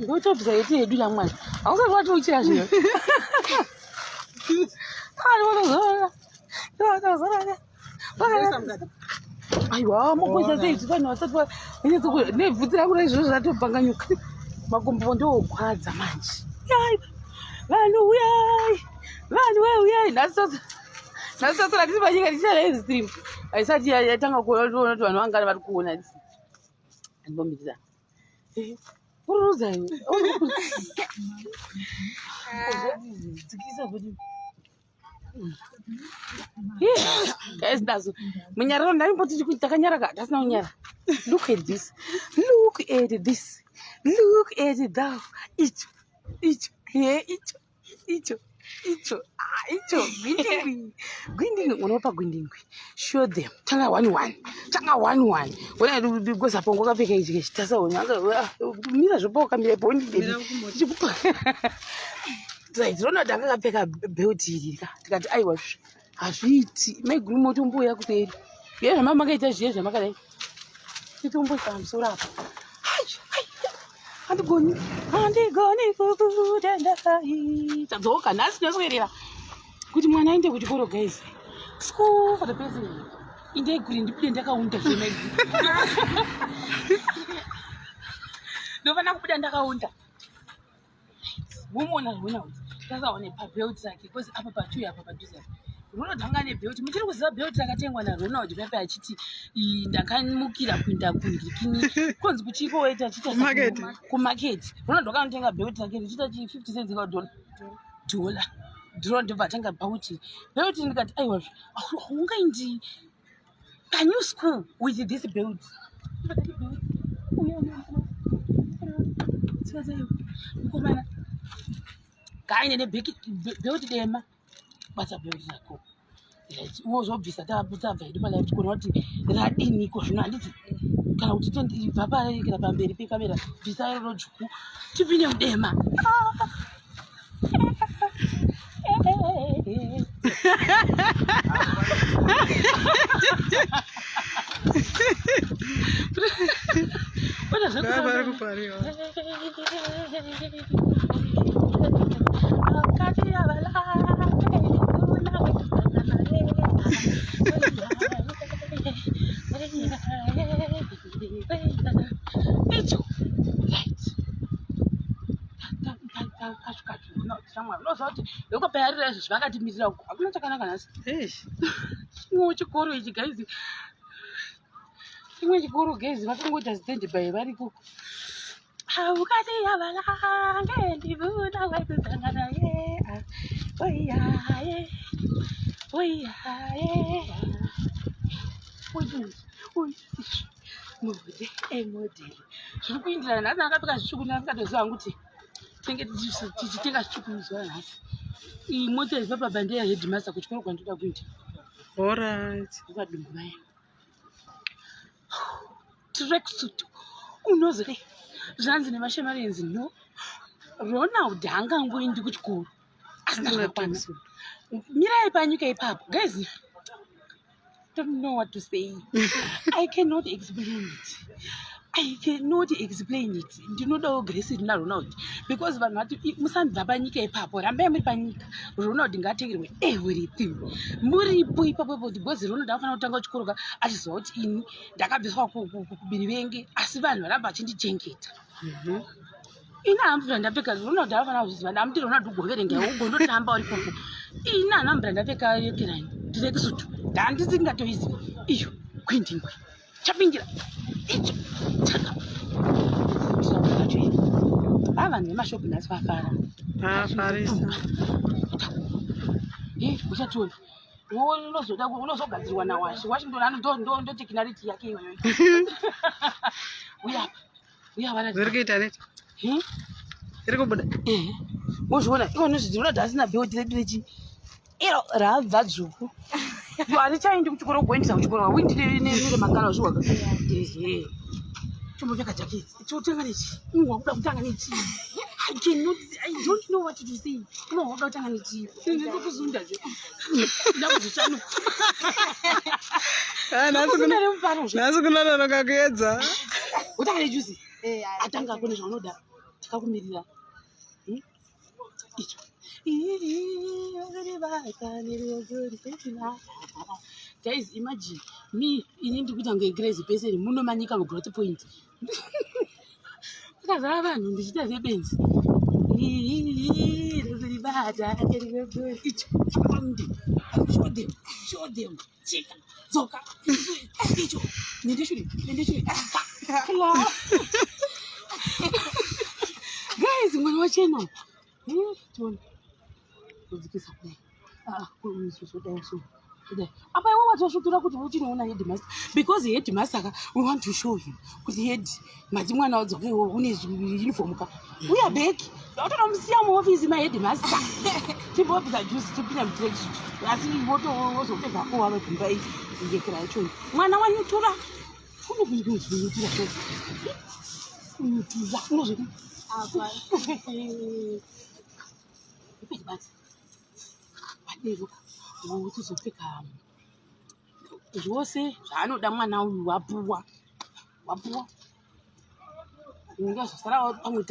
Go to the young man. I was what we tell you. I want to go to guys, that's look at this. Look at this. Look at that. Each here, each. Gwinding. Show them. Tanga 1-1. When I do go up on Goka Package, that's all. Mira Boka, me Ronald Danga pick up beauty. That I was a sweet, make Grumotumbo. Yeah, Mamma get us, yes, Magare. You don't put them so up. And going, and they go good and that's all. And that's just where they are. Good morning, would you go to guys? School for the busy. In the green, dependent account. No one up with an account. Woman, that's all in papers like it was up about 2 years. Ronald Hangani built me was a built like a thing when I don't know the paper chitty in the kind Muki up in the Quins, which you go at a market. Ronald counting a built like 50 cents ago. Dola. Drawn the Batanga Bauchi. Building that I was. Can you school with this build? Kind of a big build them. But a build it was obvious that I put up the ballet could not that in equality. Can I tell you, Papa, you can have a baby camera beside Roju to be your dema? Look up at us, back at me. I'm not a can ask. What you call it, guys? When you go to guys, nothing would have stayed by very good. How got the think it's take a chicken as well. He motor is Papa Bandea headmaster, which will continue to win. All right, what do you mean? Tracksuit, who knows it? Runs in the maShemarians, no. Ronald Danga going to good school. As the weapons. Mira Panuka Pap, guys. Don't know what to say. I cannot explain it. Do you know the grace is not Ronald? Because when Musan Babanika Pap or Ambami Panik, Ronald didn't take away everything. Muri Pui Papa, the boss Ronald Tango Koroga, I thought in Dakabi Hoku, Bivangi, Asivan, Rabat in the Jenkit. In Ambranda because Ronald Davana, Madame did not go ahead and go to Tampa. In an Ambranda Veka, you can take a suit. Dancing at his issue, Quintin. Chopping it. I want to mash up in as far. Paris. Yes, we are told. Oh, no, so that will also get 1 hour. Washington, don't take it. We are very good at it. Most one, you doesn't build the village. That's you. You are trying to go winter, which will win the Macana's work. To make a jacket, to tell it. You won't have done it. I don't know what to say. No, not done it. That was a channel. That's a good. What are you using? I think I'm going to know that. tikakumirira icho guys, imagine me inindi kuita kunge crazy person munomanyika mugrowth point akazara vanhu ndichiita sebenzi show them chika dzoka icho nendishuri guys, mwana wachena tona kudzikisa kudai kuizvozvodai so apa iwe watoshutura kuti uchinoona headmaster because headmaster we want to show him kuti head mati mwana wadzokewo une uniform ka uya back autonomusiya muofisi maheadmaster timbopisa juice tipinda mutracksuit asi wotozopedza kuwava kumba iyi ngekira yachoni mwana wanyutura unokunyutura unyutura unozvoti apa ipedzi basi waderuka utizopfeka zvose zvaanoda mwana uyu wapuwa ungazosara pamwe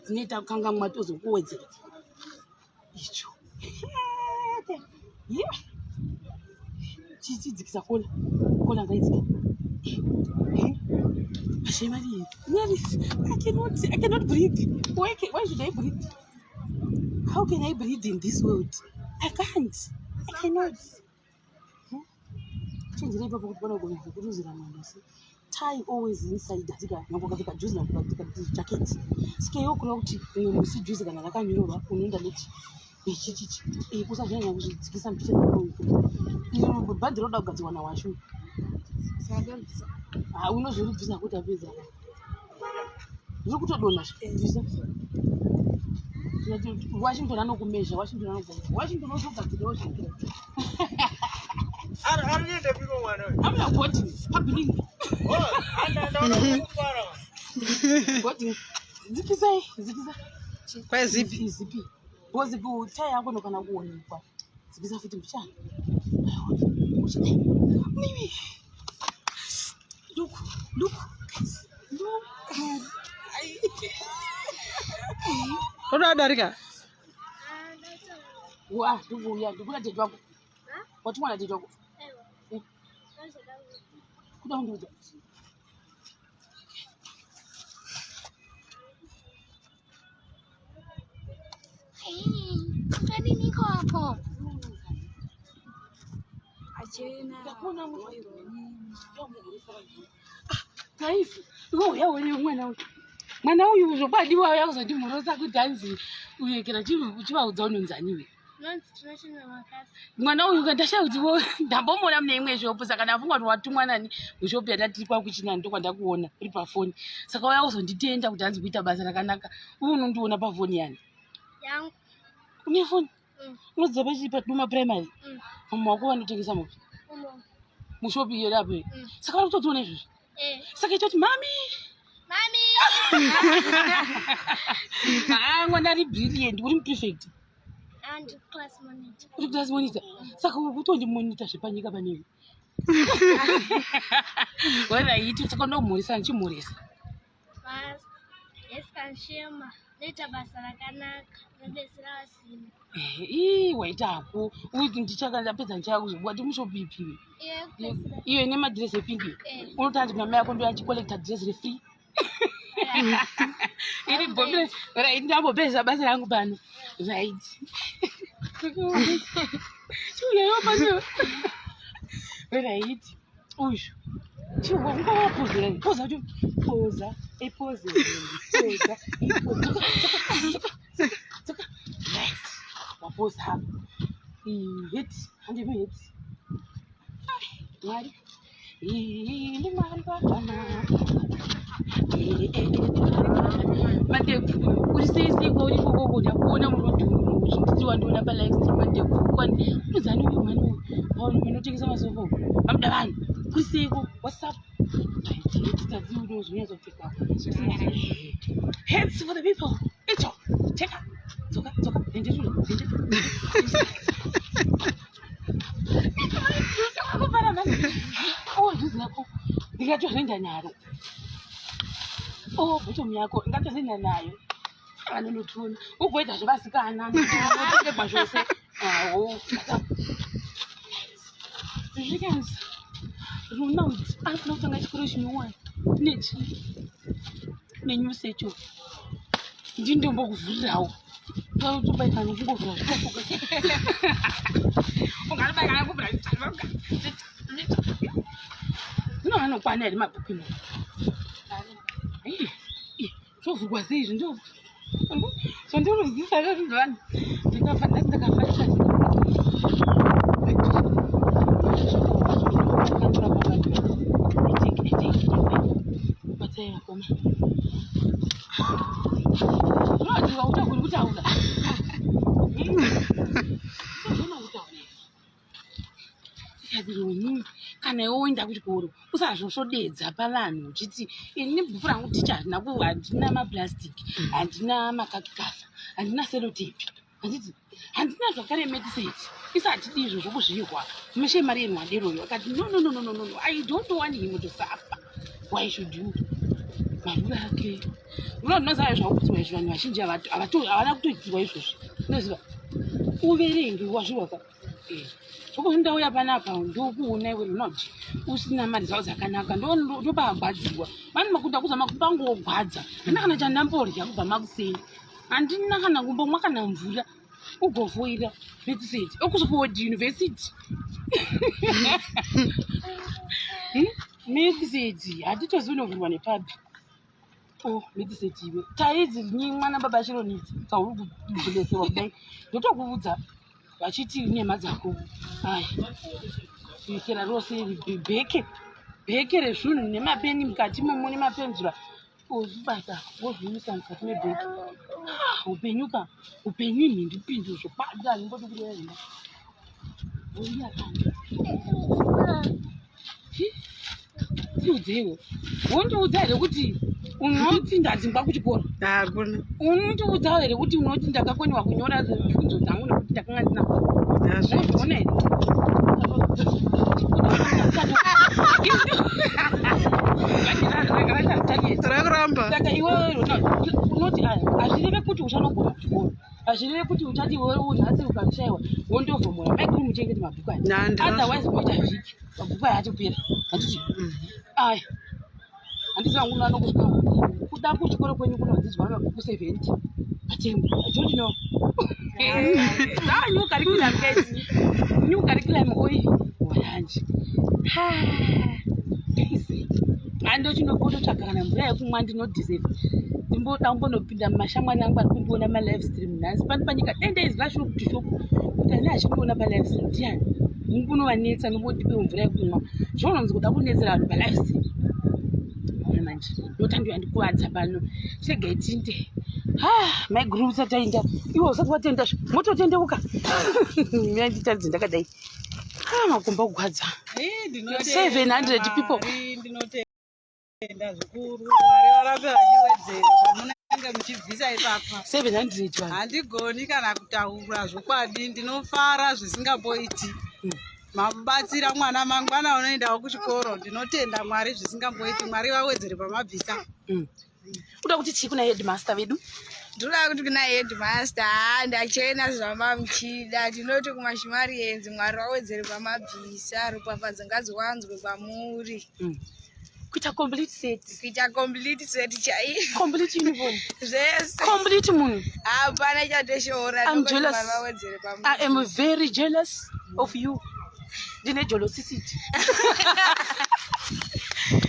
tinoita kanga mwatozokuwedzera icho chichidzikisa kona ngaidzika maShemarians. I cannot breathe. Why should I breathe? How can I breathe in this world? I can't. I cannot. Tie always inside the jacket. Scale cloth, you see juice and I can you under it. It was a hand with some you band the road of 1 hour shoe. I will not use a good visa. Look at Washington, I know measure. Washington also got the ocean. I'm not watching. Happening. What Where's Zippy? Was the good tie? I'm going to go on. It's a fit to maybe. Look. Darika. What do you want to do? What do you want to do? Don't do that. Mwana uyu uzobadiwa yakuzoti murosa kudhanzi uyekera chivaudza unonzaniwe mwana uyu ukandasha kuti ndambomona mune imwe shopu saka ndafunga kuti watumwa nani mushopu yatati kwakuchina ndokwandakuona uri pafoni saka waya kuzonditenda kuti hanzi kuita basa rakanaka uyu unondiona pafoni yani yangu une foni unodzidza paduma primary mumawako vanotengesa mupi mushopu iyo lapo saka vari kutotiona izvozvo saka itoti mami mwana ari brilliant uri muprefect and class monitor. Uri class monitor. Saka ukutondi monitor zvepanyika panewe. Waraiti saka ndomurisa nchimurisa. Bas. Yes kanshema. Leta basa rakanaka. Ndesira wasini. Waitako. Uiti ndichakanda pedza nchakuzobwa kuti mushopipi. Iyo ine madress epingi. Unotati mama yako ndo yachicollecta dress free. Iri bombe right ndambopedza basa rangu pano. Right. Chuya pano. Right. Uyu. Chuwa ngapozera. Poza tu. Poza. Poza. Toka. Right. Wapoza hapo. Hit. Handi hit. Mari. Ni mari bana. Madevu urisisi kwa uri koko ndakuona murodu zvinditiwa ndona pa live stream madevu kwani unozani uyu mwana unotengesa masofa amda vanhu kurisiko whatsapp tadziwa ndo zvinozopfeka heads for the people icho cheka dzoka ende akupara mani juzi yako ndikatozenda naro bottom yako ngatozinda nayo Anotuna. Ugoita zvasikana. Unote zvose. Oh. Zvikans. Ronald, anotanga chikoro chinowana. Nechi. Nenyusecho. Ndindombokuvhurirawo. Unotobaika nokungorwa. Ungabaika nokuvhura. No, anokwana ere mabhuku ino. Zvovhurwa sei izvi ndo. Zvandinozivisa zvazvizvani. Ndakafanira. Batsaya koma. Ndiwa utakuri kutaura. Kana iwe woenda kuchikoro usazvosvodedza pavanhu uchiti ini bhuku rangu ticha handina mapurasitiki, handina makakikafa, handina selotepi, handina zvakare mediseti. Isatidi izvo zvokuzvirwa maShemarians waderoyo akati no, I don't want him to suffer. Why should you? Marura yake ndinoziva zvakutiwa izvo vanhu vazhinji havana kutoitirwa izvozvi. Unoziva uverenge wazvirwaka zvokuzvi ndauya panapa ndokuona iwe Ronald usina mari dzavo dzakanaka ndopagwadziwa mani makuda kuza makupangogwadza handina kana chandamborya kubva makuseni handina kana kumbomwa kana mvura ugofoira mediseti okuzofoward university mediseti hatitozivi unovhurwa nepabi mediseti iwe taidzi mwana baba chironidzi kauri kubulesewa kudai ndotokuudza vachiti nyama dzako kuikira rose bheke rezvinhu nemapeni mukati momo nemapenzura ozvibata wozviisa mukati mebheke upenyu inhindipindu zvokwadi hanimboti kurehema tiudzewo wondiudza here kuti unoti ndadzingwa kuchikoro unondiudzawo here kuti unoti ndakakoniwa kunyora bvunzo dzangu nekuti ndakanga ndinaona here rakuramba saka iwewe unoti hazvireve kuti uchanogona kuchikoro hazvireve kuti uchati iwewe unhasi ukashayiwa wondovhomora maikuru muchengeti mabhuku aya otherwise moita vhiki mabhuku aya atopera handiti aya handisi vangu vanokusvika kuda kuchikoro kwenyu kunodzidzwa mabhuku 70 atengu don't know new curriculum guys new curriculum oi wayanje ando chinototsvaga kana mvura yekumwa ndinodeserve ndimboda kumbonopinda mumashamwani angu ari kundiona malive stream nhasi pano panyika dende izi vashopu tishopu kuti ani achimuona palive stream ndiani mungunovanetsa nombotipewo mvura yekumwa zvononzi kuda kunetsera vanhu palive stream manje ndotandiwa ndikuwadza pano chega itinde my group satainda iwo usati watenda mototendeuka nditadzi ndakadai makomba kugwadza 700 people ndinotenda zvikuru Mwari varambe vachiwedzera pamunenge muchibvisa ipapa 700 handigoni kana kutaura zvokwadi ndinofara zvisingamboiti mamubatsira mwana mangwana unoendawo kuchikoro ndinotenda Mwari zvisingamboiti Mwari vawedzere pamabvisa uda kuti chii kuna headmaster vedu ndoda kuti kuna headmaster ndachena zvama muchida tinoti kumaShemarians Mwari wawedzere pamabvisa ropafadzo ngadziwanzwe kwamuri kuita complete set chai complete uniform zvese complete munhu hapana chateshora I'm jealous. I am very jealous of you. Ndine jealousity.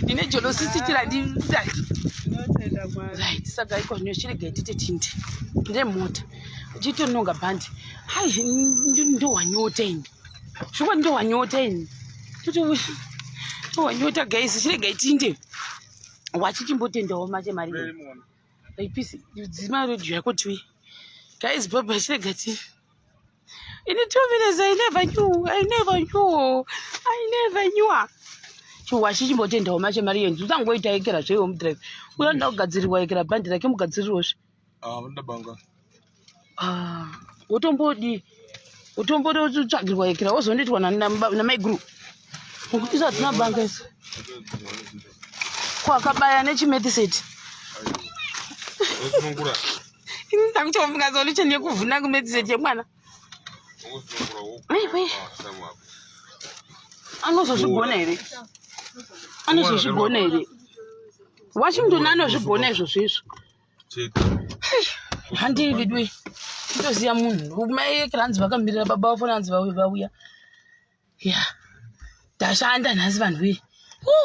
Ndine jealousity ndinotenda Mwari right saka iko nyoshirege titinde ndemota chitononga bhandi hai ndowanyota ini zvoko ndowanyota ini towanyota guys chirege tinde wachichimbotendawo maShemarians ipisi dzima redio yako twi guys baba chirege ti in 2 minutes I never knew chiwachichimbotendawo maShemarians usangoita ikira zveiwo mudrive unoda kugadzirirwa ikira bhandi rake mugadzirirwozve ndabanga wotombodi wotombotsvagirwa ikira wozondoitwa namaiguru nokuti isadzina banga isi kwakabaya nechimediseti takutomfunga solution yekuvhuna kumedziseti yemwana anozozvigona here Washington anozvigona izvozvo izvo handividwe kutoziya munhu mai ranzi vakamirira baba vafona ranzi vauya ya ndashanda nhasi vanhu we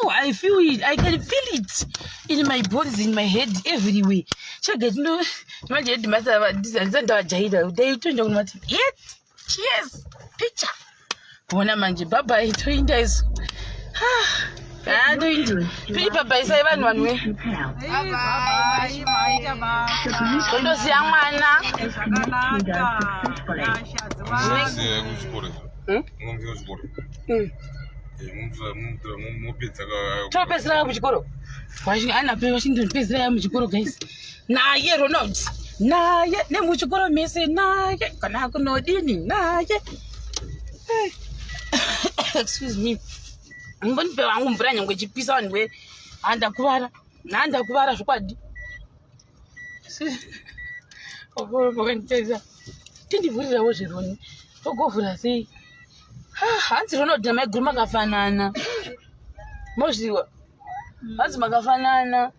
I feel it. I can feel it in my bones, in my head, everywhere. Check it. No, imagine the master. This is not Jahida. They turn down what? Cheers. Picture. Bona manje baba ito indays. Ah, do it. Baba is one way. Kondo siang mana. Topesera muchikoro. Washington pesera muchikoro guys. Naye Ronald. Naye nemuchikoro mese naye kana kunodini naye. Excuse me. Ngoni pe wangu mvura nyangwe chipisa vanhu we andakuvara zvokwadi. Vakanditeza. Tindivhurirawo zvironi. Togovhura sei? Hanzi Ronald namai makafanana. Mozviwa. Hanzi makafanana.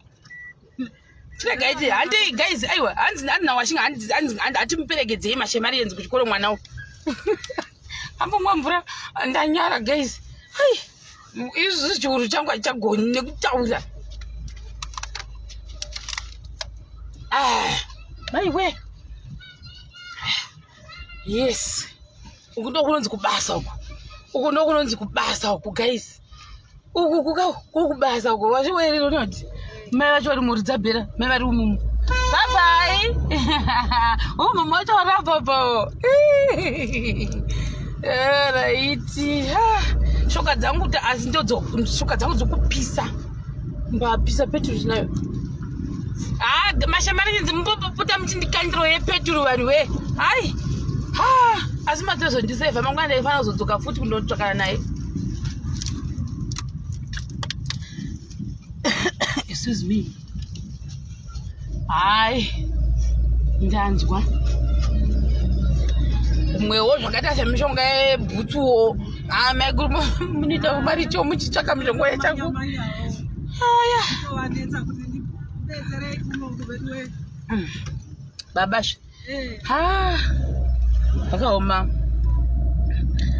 Tinagaiti handi guys aiwa hanzi na washinga hanzi atimuperekedzei maShemarians kuchikoro mwana. Ambomwa mvura ndanyara guys. Hai. Izvi chiuru changu achagoni nekutaura. Mai we. Yes. Uku ndokunonzi kubasa uku. Uku ndokunonzi kubasa uku guys. Uku kubasa uku. Wazviwere Ronald. Mai vacho vari murudzabhera. Mai vari umumu. Bye bye. Umumu wacho vari apapo. Raiti. Shoka dzangu asi ndodzo shoka dzangu dzokupisa. Mbapisa petrol nayo. maShemarians mupota muchindikandiro yepetrol vanhu we. Hai. Asi matozondisevha mangwana ndaifana kuzodzoka futi kundotsvakana naye. Excuse me. Hai. Ndanzwa. Mwewo zvakaita semishonga yebhutsuwo. Maiguru munita maricho muchitsvaka mishonga yachangu. Aya. Babash. Akaoma.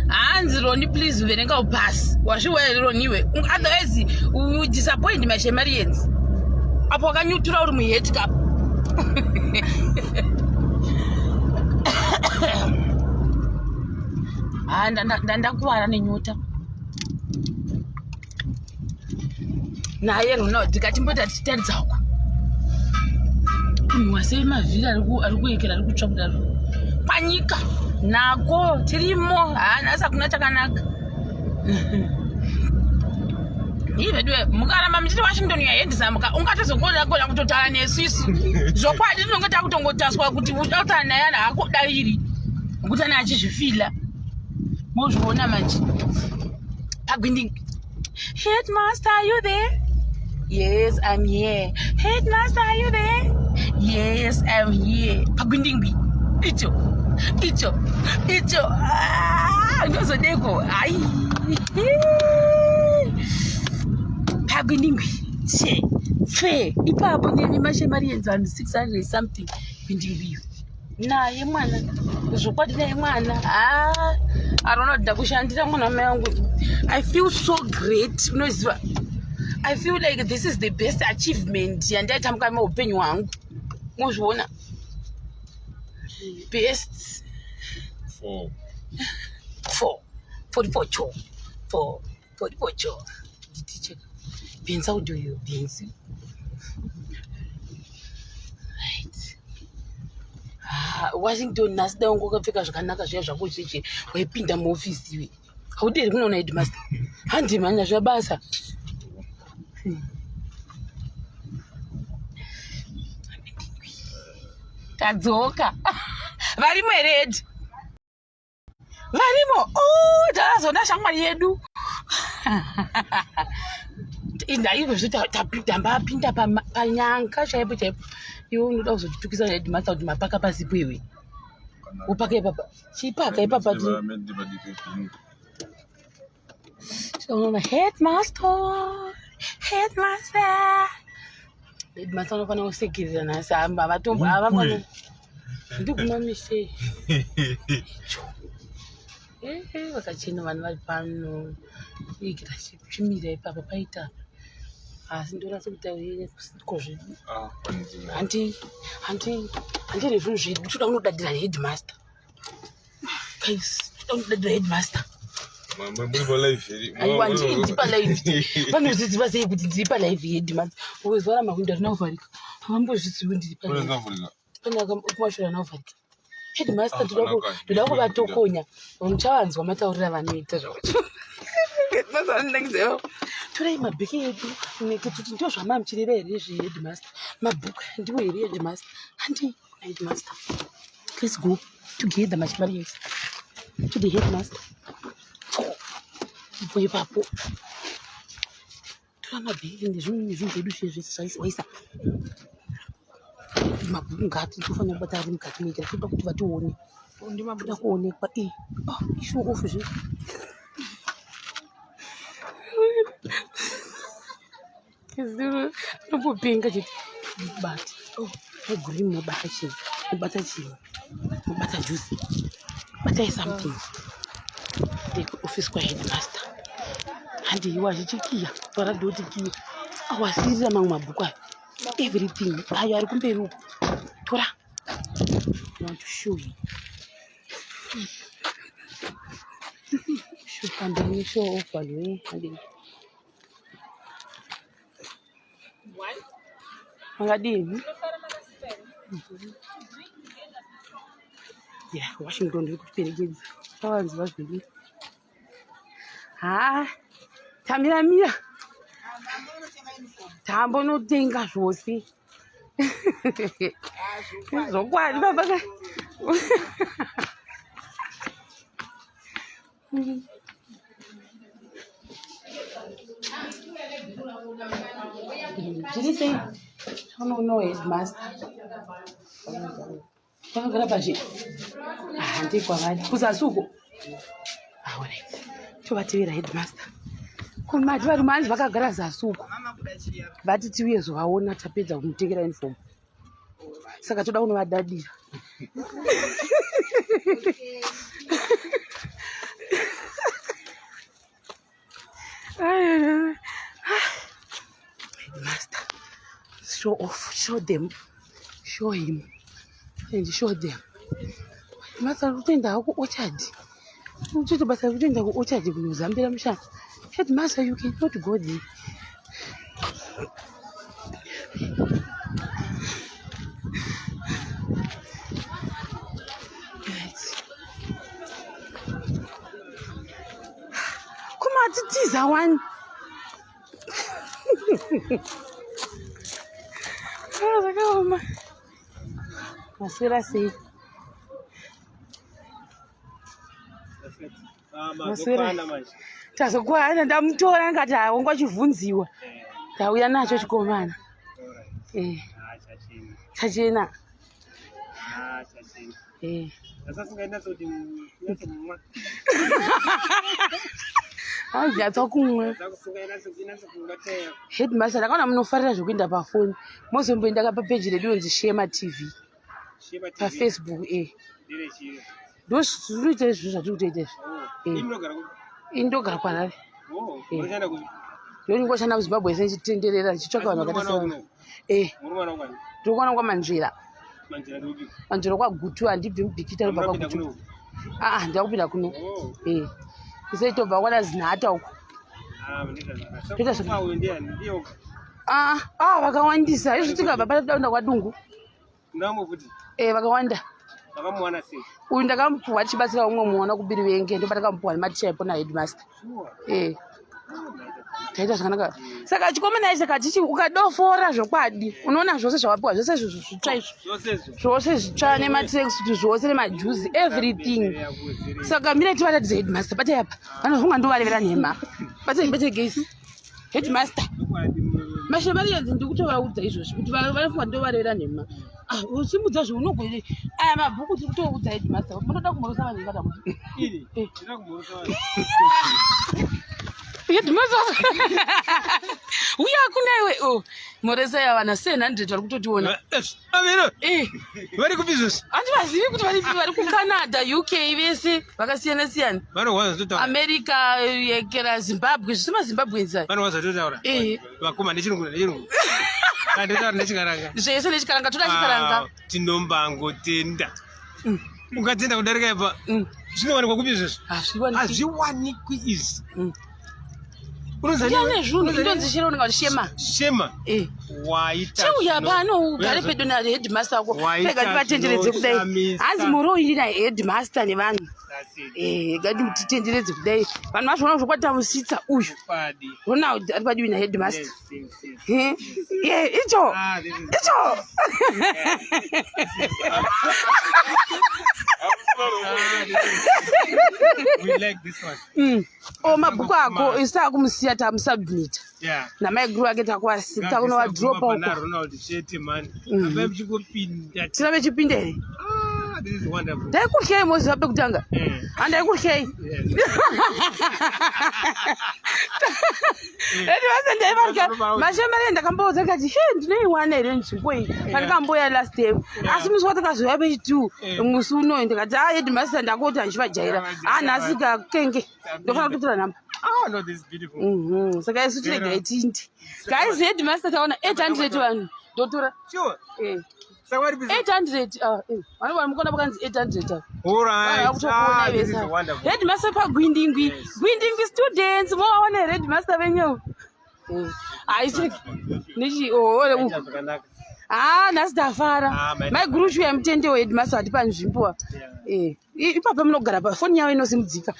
Hanzi Roni please verenga upasi. Washiwere Roniwe. Otherwise you disappoint maShemarians. Apo akanyutura uri muhead cup. Ndakuwara nenyota. Naye Ronald ndikatimbota tichitaridza uku. Wasei mavhiri ari kuekera ari kutsva kudaro. Panyika nako tirimo nhasi hakuna chakanaka. Ivedwe mukaramba muchiti Washington yaendisamuka ungatozogona kutotaura nesusu. Zvokwadi tinonge takutongotaswa kuti utaura naye ana hakodaviri. Ngokuti ana achizvifila. Mozviona manje. Pagwindingi. Headmaster, are you there? Yes, I'm here. Headmaster, are you there? Yes, I'm here. Pagwindingi. Icho. Ndozodeko. Ai. Pagwindingi. Che. Fe. Ipapo neni maShemarians vanhu 600 something. Gwindingi. Naye mwana. Zvokwadi naye mwana. Ronald ndakushandira mwana mai wangu. I feel so great. Unoziva. I feel like this is the best achievement yandaita mukati meupenyu hwangu. Mozviona. Best 44 cho. 44 cho. Nditicheka. Benza udoyo benzi. Right. Washington nasida wangu kapfeka zvakanaka zviya zvako cheche waipinda muofisi iwe. Hauderi kunoona headmaster. Handi manya zvabasa. Tadzoka. Varimo red. Varimo. Tazona shamwari yedu. Inda izvo zvitambapinda panyanga chaipo chaipo. iwe unoda kuzotitukisa headmaster kuti mapaka pasi pewe upaka ipapa chipaka ipapa tikaona headmaster unofanira kusekerera nhasi avatombo avafana ndikumamishe vakachena vanhu vari pano igira chimira ipapa paita asi ndora sekutaurire kusiko zvedu handiri zvinhu zvedu toda kunodadira headmaster toda kunodadira headmaster aiwa ndiri palive vanozviziva sei kuti ndiri palive headmaster ukezvara mawindo arina kuvharika havambozvizivi ndiri palive kumashura ana kuvharika headmaster toda kuvatokonya muchavanzwa mataurira vanoita zvacho torai mabheki edu nekutoti ndo zvamamuchireva here zveheadmaster mabhuku ndiwo here headmaster handi headmaster let's go together maShemarians to the headmaster ipo ipapo tora mabheki nezvinhu zvedu zvaisa mabhuku ngati tofanira kubata ari mukati meitira toda kuti vatione toda kuonekwa ishuo ofu zve nombopenga chete bati green mobata chinhu mobata juice batai something office kwa headmaster handiiwa zvichikiya paradoti kiya awasirira mamwe mabhuku ayo everything ayo ari kumberi uko tora I want to show you show off value Mangadini. Yeah, Washington ndiri kuperekedza. Tavanzi vazviri. Tamira. Tambonotenga zvose. Zokwadi baba. Did you say? No, headmaster. Takagara pashi. Ndikwa vadi. Kusasuko. Alright. Tovatevera headmaster. Kumati vari manzi vakagara zasuko. Vati tiuye zovaona tapedza kumutengera uniform. Saka toda kunovadadira. Headmaster, show off, show them, show him, and show them. Headmaster, utenda ku orchard. Uchuti basa utenda ku orchard kunozambira mushana. Headmaster, you cannot go there. Come on, it is one. Maswera sei. Maswera. Tazokwana ndamutora ngati wanga chivhunziwa. Tauya nacho chikomana. Chachena. Asasingaenda kuti mwa. Haujatsa kumwe. Headmaster ndakaona munofarira zvokuenda pafoni. Mozomboenda kapapeji redu yonzi Shema TV. Pa Facebook ndozvinoita izvo zvatikutoita izvo. Indogara kwarari. Ndongoshanda kuZimbabwe senchitenderera ndichitsvaka vanhu vakasiyana. Ndikuona kwamanjira. Manjira kwagutu handibvi mubhikita robva kwagutu. Ndakupinda kuno. Kuseitobva kwana zinhata uko. Vakawandisa izvi tikabva patadaunda kwadungu. Vakawanda. Uyu ndakamupuhwa tichibatsira umwe muona kubiri venge ndopatakamupuhwa nematichaipo naheadmaster. Taita zvakanaka. Saka chikomana ichi chakati ukadofora zvokwadi unoona zvose zvavapiwa zvose zvitsva izvo. Zvose zvitsva nematracksuit zvose nemajuzi everything. Saka mire tivatadze headmaster batai apa. Vanozonga ndovarevera nhema. Batai gesi. Headmaster. maShemarians ndikutovaudza izvozvo kuti vanofunga ndovarevera nhema. Uchimudza zveunogone aya mabhuku tiri kutoudza headmaster munoda kumhorosa vanhu kana kuti headmaster uya kuna iwe mhoresa yavana 700 vari kutotiona vari kubizosi handivazivi kuti vari kucanada UK vese vakasiyana siyana America yekera Zimbabwe zvisema Zimbabwenza vanowanza totaura vakoma nechirungu zvese nechikaranga toda chikaranga tinombangotenda ukatenda kudarika ipa zvinowanikwa kupi izvozvo hazviwanikwi izvi ndiane zvunhu indonzi chero unenge kuti shema cheuya pano ugare pedo naheadmaster wako pega tivatenderedze kudai hanzi muroiri naheadmaster nevanhu gadi mutitenderedze kudai vanhu vazvona zvokwatamusitsa uyu Ronald ari padivi naheadmaster icho we like this one. Mabhuku ako isakumusiya tamusubmita namaiguru ake takuasita kunowadropa uko Ronald shete man tinabe chipinde here ndaikuryei mozi vape kutanga handaikuryei edivase ndaivarya maShemarians ndakamboudza ndikati ndinoiwana here nzvimbo iyi pandakamboya last time asi musi watakazoya pechitu musi unoyi ndikati headmaster ndakoti handichivajaira nhasi kakenge ndofanira kutora nhamba saka isu tiregai tindi guys headmaster taona 800 vanhu ndotora 800 vanova mukona vakanzi 800 headmaster pagwindingwi students movaona here headmaster venyewo haiseki nechi nhasi tafara maiguru shuya mutendewo headmaster hati panzvimbo ipapa munogara pafoni yavo inosimudzika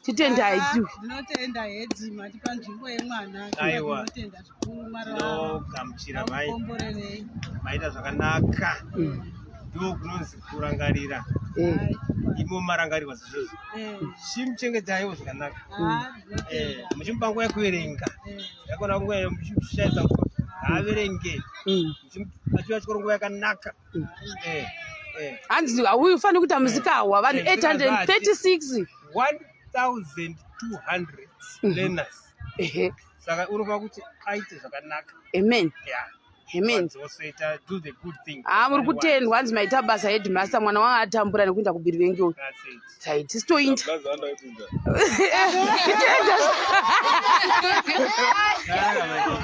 titendai ndinotenda hedzima tipa nzvimbo yemwana tinotenda zvikuru gamuchira maita zvakanaka ndo kunonzi kurangarira imo marangarirwa zvizvozvo chimuchengetaiwo zvakanaka muchimupanguva yekuverenga yakona nguva yemuchishaidza kuti averenge achiva chikoro nguva yakanaka hanzi haufaniri kuita muzikawa vanhu 836 1200 learners saka unofanira kuti aite zvakanaka amen do the good thing muri kutendwa hanzi maita basa headmaster mwana wanga atambura nekuenda kubirivengewo tisitoinda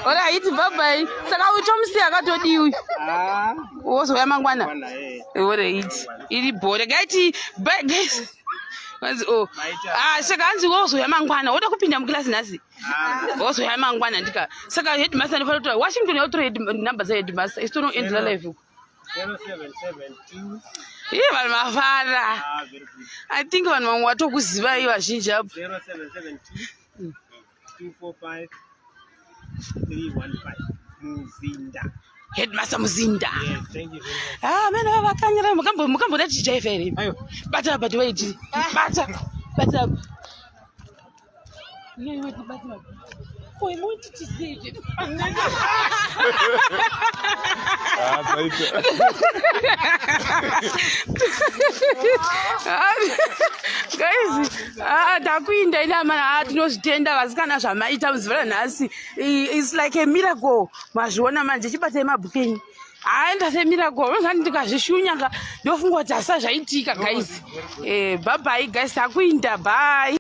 oraiti bhabai saka uitomusiya akatodi uyu wozoya mangwana oraiti iri bhore gaiti saka hanzi wozoya mangwana woda kupinda mukilasi nhasi wozoya mangwana ndika saka headmaster ndifana kutora Washington yautora nhamba dzaheadmaster isitonoendera live uko 0772 vanhu mafara I think vanhu vamwe watokuzivai vazhinji apo 0772 245 315 Muzinda headmaster Muzinda thank you very much mena vakanyira mukamboda tichaifa here bata but wait bata I want to say it. Guys, ndakuinda ina mana tinozvitenda vasikana zvamaita muzivara nhasi. It's like a miracle. Mazviona manje chibatai mabhuku enyu. Ndase miracle. Unozani ndikazvishunya ndofunga kuti hasa zvaitika guys. Bye bye guys, ndakuinda bye.